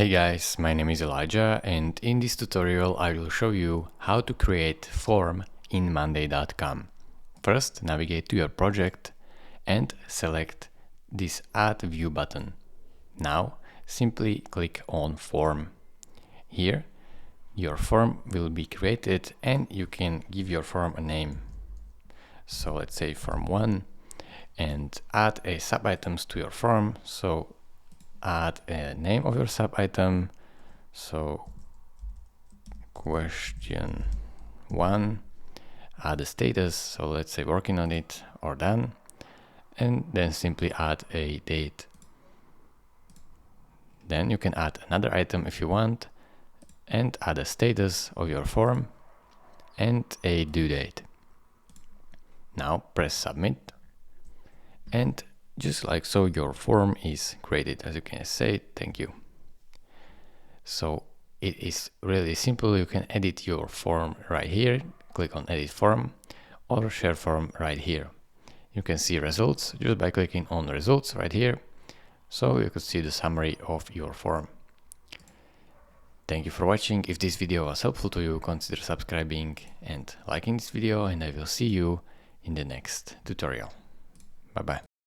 Hey guys, my name is Elijah, and in this tutorial I will show you how to create form in Monday.com. First, navigate to your project and select this Add View button. Now, simply click on Form. Here, your form will be created and you can give your form a name. So let's say Form 1 and add a sub-items to your form. So add a name of your sub-item, so question 1, add a status, so let's say working on it or done, and then simply add a date. Then you can add another item if you want and add a status of your form and a due date. Now press submit, and just like so, your form is created. As you can say, thank you. So it is really simple. You can edit your form right here. Click on edit form or share form right here. You can see results just by clicking on results right here. So you could see the summary of your form. Thank you for watching. If this video was helpful to you, consider subscribing and liking this video, and I will see you in the next tutorial. Bye bye.